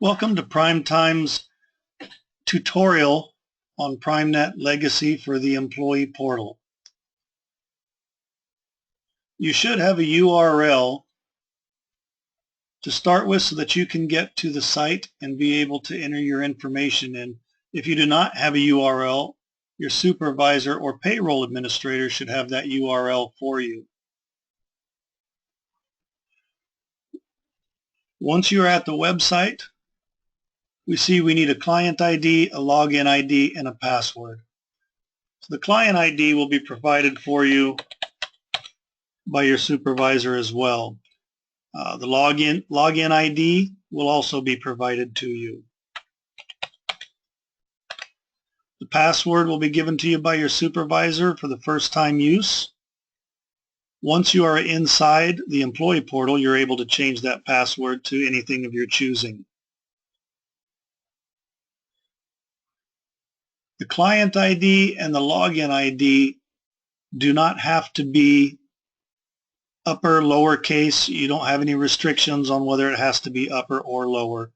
Welcome to PrimeTime's tutorial on PrimeNet Legacy for the Employee Portal. You should have a URL to start with so that you can get to the site and be able to enter your information in. If you do not have a URL, your supervisor or payroll administrator should have that URL for you. Once you're at the website, we see we need a client ID, a login ID, and a password. So the client ID will be provided for you by your supervisor as well. The login ID will also be provided to you. The password will be given to you by your supervisor for the first time use. Once you are inside the employee portal, you're able to change that password to anything of your choosing. The client ID and the login ID do not have to be upper, lowercase. You don't have any restrictions on whether it has to be upper or lower.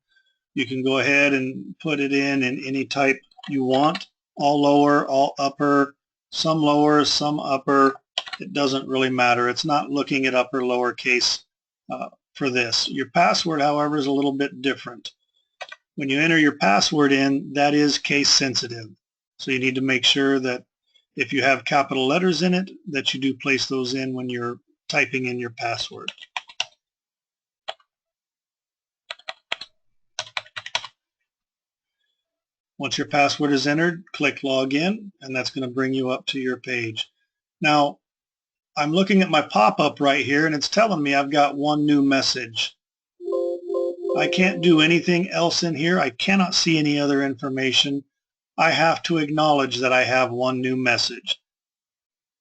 You can go ahead and put it in any type you want, all lower, all upper, some lower, some upper. It doesn't really matter. It's not looking at upper, lowercase for this. Your password, however, is a little bit different. When you enter your password in, that is case sensitive. So you need to make sure that if you have capital letters in it, that you do place those in when you're typing in your password. Once your password is entered, click Login, and that's going to bring you up to your page. Now, I'm looking at my pop-up right here, and it's telling me I've got one new message. I can't do anything else in here. I cannot see any other information. I have to acknowledge that I have one new message.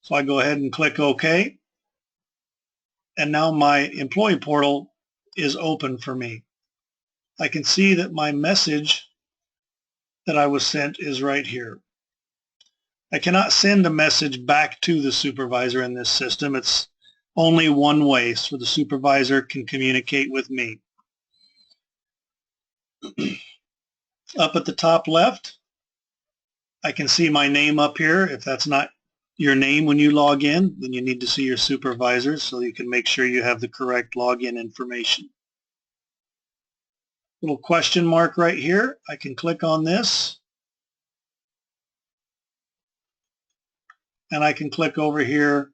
So I go ahead and click OK. And now my employee portal is open for me. I can see that my message that I was sent is right here. I cannot send a message back to the supervisor in this system. It's only one way, so the supervisor can communicate with me. Up at the top left, I can see my name up here. If that's not your name when you log in, then you need to see your supervisor so you can make sure you have the correct login information. Little question mark right here. I can click on this, and I can click over here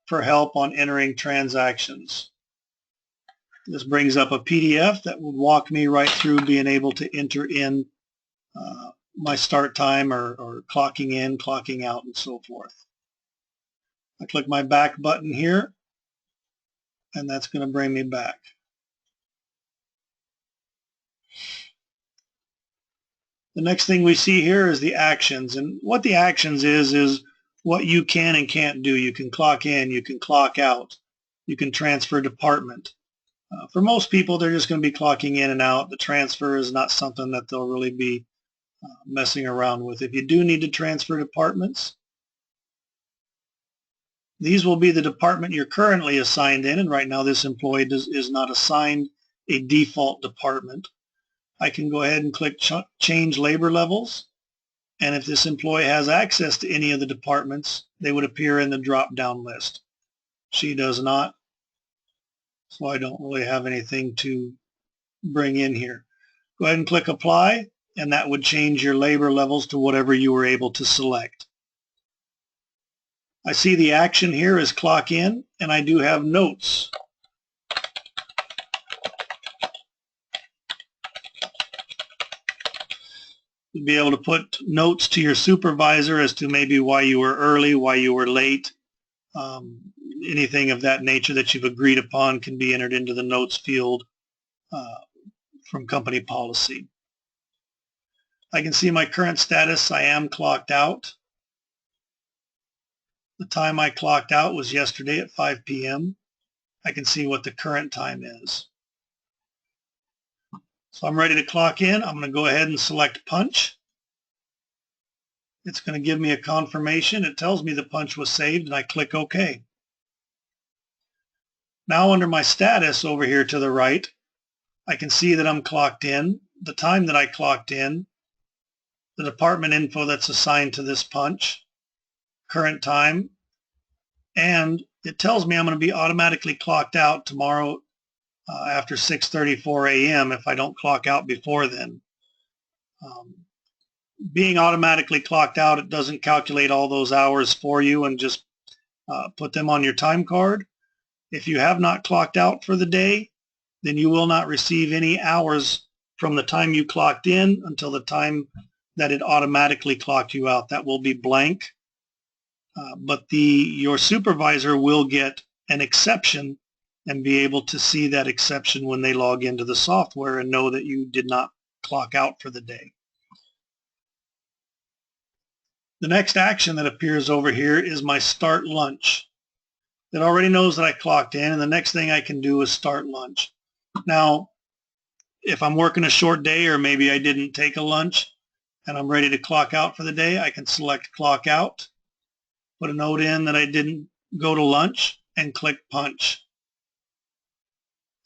for help on entering transactions. This brings up a PDF that will walk me right through being able to enter in my start time or clocking in, clocking out, and so forth. I click my back button here, and that's going to bring me back. The next thing we see here is the actions, and what the actions is what you can and can't do. You can clock in, you can clock out, you can transfer department. For most people, they're just going to be clocking in and out. The transfer is not something that they'll really be messing around with. If you do need to transfer departments, these will be the department you're currently assigned in, and right now this employee is not assigned a default department. I can go ahead and click Change Labor Levels, and if this employee has access to any of the departments, they would appear in the drop-down list. She does not, so I don't really have anything to bring in here. Go ahead and click Apply, and that would change your labor levels to whatever you were able to select. I see the action here is clock in, and I do have notes. You'll be able to put notes to your supervisor as to maybe why you were early, why you were late. Anything of that nature that you've agreed upon can be entered into the notes field from company policy. I can see my current status. I am clocked out. The time I clocked out was yesterday at 5 p.m. I can see what the current time is. So I'm ready to clock in. I'm going to go ahead and select punch. It's going to give me a confirmation. It tells me the punch was saved, and I click OK. Now under my status over here to the right, I can see that I'm clocked in, the time that I clocked in, the department info that's assigned to this punch, current time, and it tells me I'm going to be automatically clocked out tomorrow after 6:34 a.m. if I don't clock out before then. Being automatically clocked out, it doesn't calculate all those hours for you and just put them on your time card. If you have not clocked out for the day, then you will not receive any hours from the time you clocked in until the time that it automatically clocked you out. That will be blank. But your supervisor will get an exception and be able to see that exception when they log into the software and know that you did not clock out for the day. The next action that appears over here is my start lunch. It already knows that I clocked in, and the next thing I can do is start lunch. Now, if I'm working a short day or maybe I didn't take a lunch and I'm ready to clock out for the day, I can select clock out, put a note in that I didn't go to lunch, and click punch.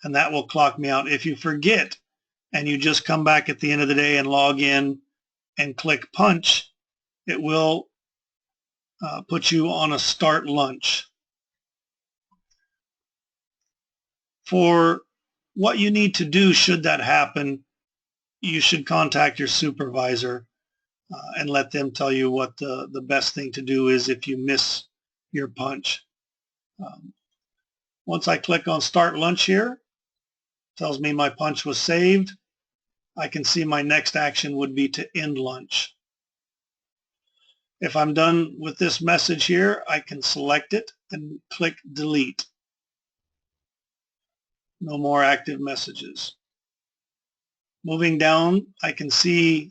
And that will clock me out. If you forget and you just come back at the end of the day and log in and click punch, it will put you on a start lunch. For what you need to do should that happen, you should contact your supervisor and let them tell you what the best thing to do is if you miss your punch. Once I click on start lunch here, it tells me my punch was saved. I can see my next action would be to end lunch. If I'm done with this message here, I can select it and click delete. No more active messages. Moving down, I can see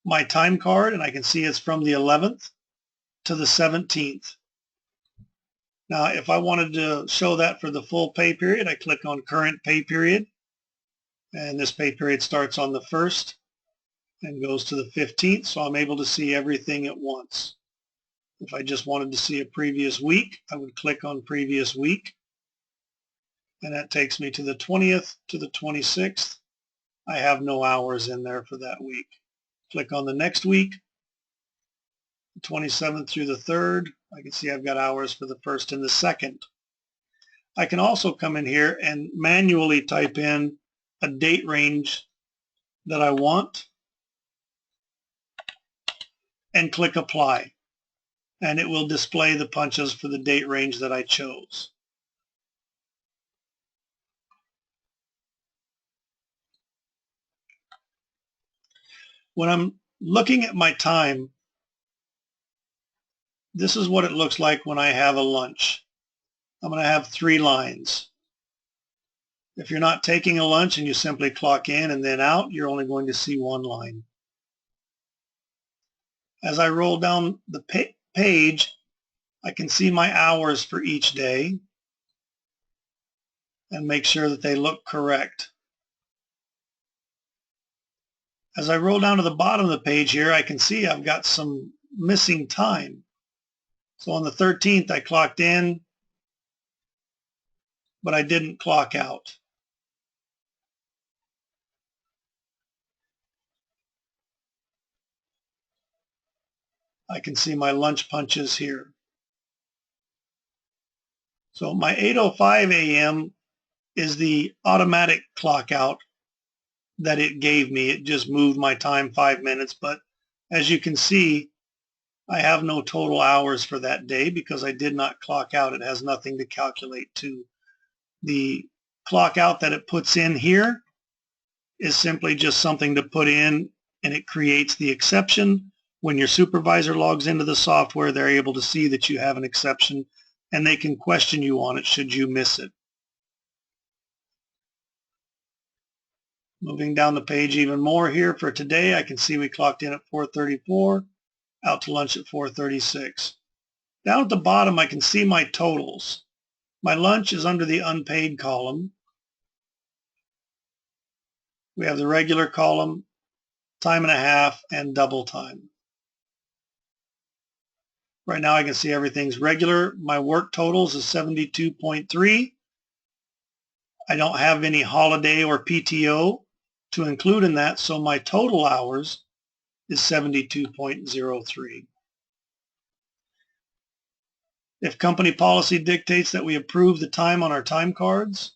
my time card, and I can see it's from the 11th to the 17th. Now, if I wanted to show that for the full pay period, I click on current pay period, and this pay period starts on the 1st and goes to the 15th, so I'm able to see everything at once. If I just wanted to see a previous week, I would click on previous week, and that takes me to the 20th to the 26th. I have no hours in there for that week. Click on the next week, the 27th through the 3rd. I can see I've got hours for the 1st and the 2nd. I can also come in here and manually type in a date range that I want and click apply, and it will display the punches for the date range that I chose. When I'm looking at my time, this is what it looks like when I have a lunch. I'm going to have 3 lines. If you're not taking a lunch and you simply clock in and then out, you're only going to see 1 line. As I roll down the page, I can see my hours for each day and make sure that they look correct. As I roll down to the bottom of the page here, I can see I've got some missing time. So on the 13th, I clocked in, but I didn't clock out. I can see my lunch punches here. So my 8:05 a.m. is the automatic clock out that it gave me. It just moved my time 5 minutes, but as you can see, I have no total hours for that day because I did not clock out. It has nothing to calculate to. The clock out that it puts in here is simply just something to put in, and it creates the exception. When your supervisor logs into the software, they're able to see that you have an exception, and they can question you on it should you miss it. Moving down the page even more here for today, I can see we clocked in at 4:34, out to lunch at 4:36. Down at the bottom, I can see my totals. My lunch is under the unpaid column. We have the regular column, time and a half, and double time. Right now I can see everything's regular. My work totals is 72.3. I don't have any holiday or PTO to include in that, so my total hours is 72.03. If company policy dictates that we approve the time on our time cards,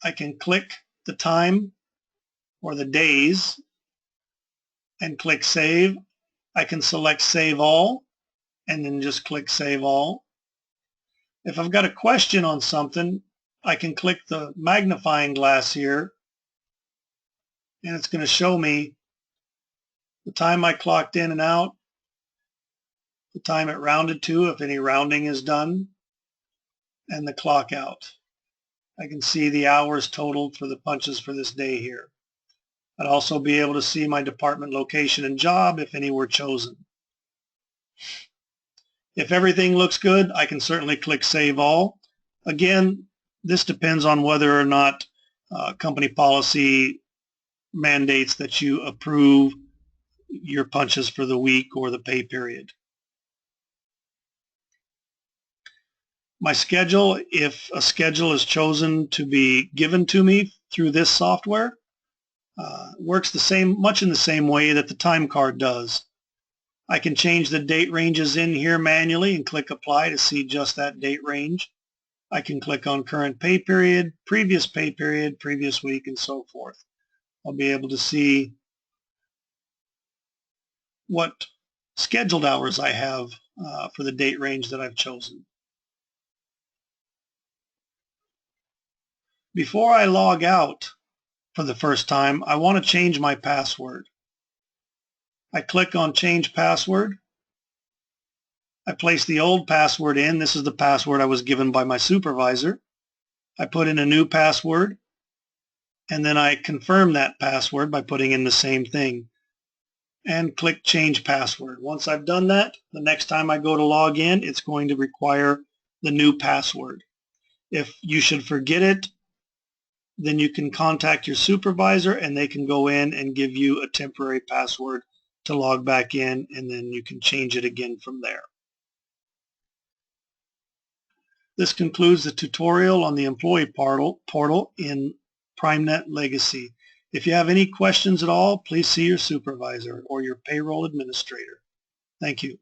I can click the time or the days and click Save. I can select Save All and then just click Save All. If I've got a question on something, I can click the magnifying glass here and it's going to show me the time I clocked in and out, the time it rounded to if any rounding is done, and the clock out. I can see the hours totaled for the punches for this day here. I'd also be able to see my department location and job if any were chosen. If everything looks good, I can certainly click Save All. Again, this depends on whether or not company policy mandates that you approve your punches for the week or the pay period. My schedule, if a schedule is chosen to be given to me through this software, works much in the same way that the time card does. I can change the date ranges in here manually and click Apply to see just that date range. I can click on current pay period, previous week, and so forth. I'll be able to see what scheduled hours I have for the date range that I've chosen. Before I log out for the first time, I want to change my password. I click on Change Password. I place the old password in. This is the password I was given by my supervisor. I put in a new password, and then I confirm that password by putting in the same thing and click Change Password. Once I've done that, the next time I go to log in, it's going to require the new password. If you should forget it, then you can contact your supervisor and they can go in and give you a temporary password to log back in, and then you can change it again from there. This concludes the tutorial on the employee portal in PrimeNet Legacy. If you have any questions at all, please see your supervisor or your payroll administrator. Thank you.